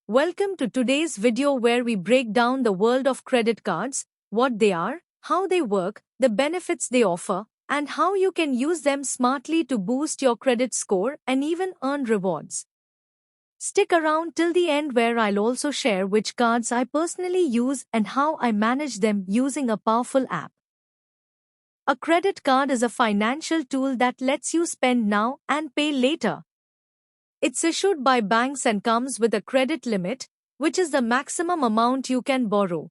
Welcome to today's video where we break down the world of credit cards, what they are, how they work, the benefits they offer, and how you can use them smartly to boost your credit score and even earn rewards. Stick around till the end where I'll also share which cards I personally use and how I manage them using a powerful app. A credit card is a financial tool that lets you spend now and pay later. It's issued by banks and comes with a credit limit, which is the maximum amount you can borrow.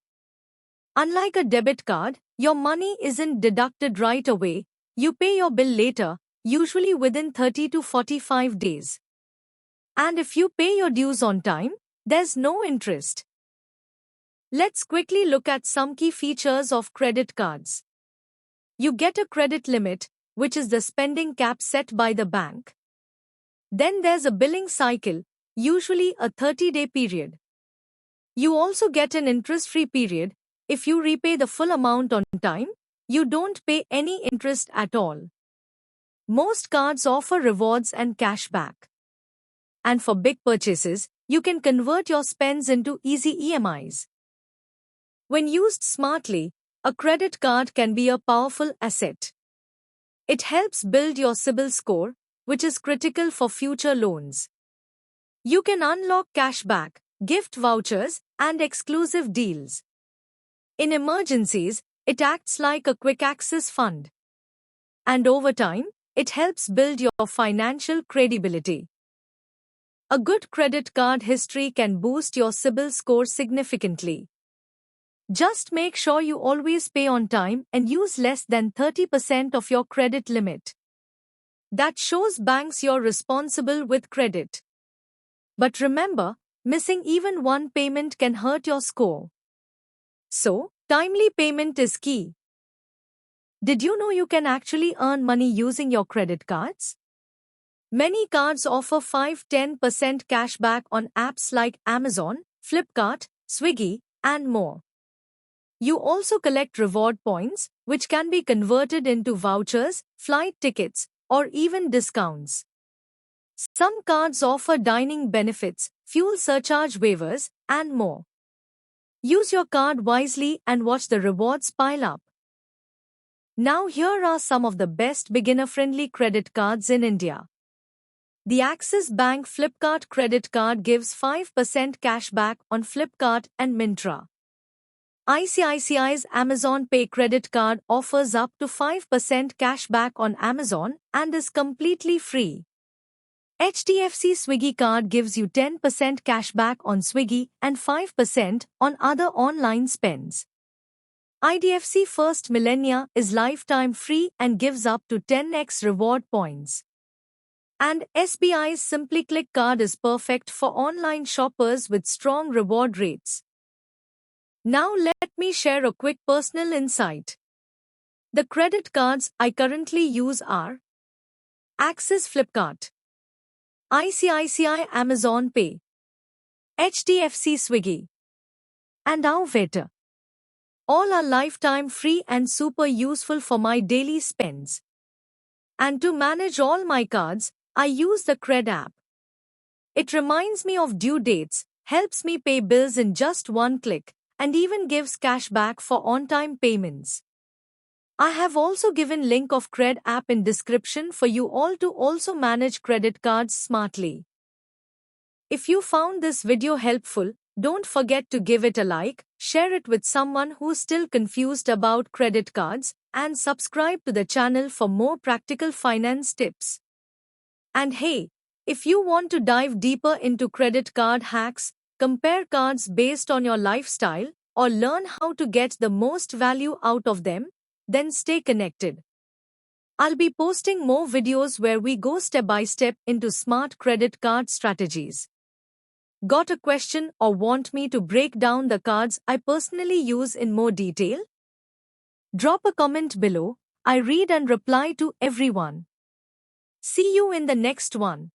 Unlike a debit card, your money isn't deducted right away, you pay your bill later, usually within 30 to 45 days. And if you pay your dues on time, there's no interest. Let's quickly look at some key features of credit cards. You get a credit limit, which is the spending cap set by the bank. Then there's a billing cycle, usually a 30-day period. You also get an interest-free period. If you repay the full amount on time, you don't pay any interest at all. Most cards offer rewards and cashback. And for big purchases, you can convert your spends into easy EMIs. When used smartly, a credit card can be a powerful asset. It helps build your CIBIL score, which is critical for future loans. You can unlock cashback, gift vouchers, and exclusive deals. In emergencies, it acts like a quick access fund. And over time, it helps build your financial credibility. A good credit card history can boost your CIBIL score significantly. Just make sure you always pay on time and use less than 30% of your credit limit. That shows banks you're responsible with credit. But remember, missing even one payment can hurt your score. So, timely payment is key. Did you know you can actually earn money using your credit cards? Many cards offer 5-10% cashback on apps like Amazon, Flipkart, Swiggy, and more. You also collect reward points, which can be converted into vouchers, flight tickets, or even discounts. Some cards offer dining benefits, fuel surcharge waivers, and more. Use your card wisely and watch the rewards pile up. Now here are some of the best beginner-friendly credit cards in India. The Axis Bank Flipkart credit card gives 5% cashback on Flipkart and Myntra. ICICI's Amazon Pay credit card offers up to 5% cashback on Amazon and is completely free. HDFC Swiggy card gives you 10% cashback on Swiggy and 5% on other online spends. IDFC First Millennia is lifetime free and gives up to 10x reward points. And SBI's SimplyClick card is perfect for online shoppers with strong reward rates. Now let me share a quick personal insight. The credit cards I currently use are Axis Flipkart, ICICI Amazon Pay, HDFC Swiggy, and Avveta. All are lifetime free and super useful for my daily spends. And to manage all my cards, I use the Cred app. It reminds me of due dates, helps me pay bills in just one click, and even gives cash back for on-time payments. I have also given link of Cred app in description for you all to also manage credit cards smartly. If you found this video helpful, don't forget to give it a like, share it with someone who's still confused about credit cards, and subscribe to the channel for more practical finance tips. And hey, if you want to dive deeper into credit card hacks, compare cards based on your lifestyle, or learn how to get the most value out of them, then stay connected. I'll be posting more videos where we go step by step into smart credit card strategies. Got a question or want me to break down the cards I personally use in more detail? Drop a comment below. I read and reply to everyone. See you in the next one.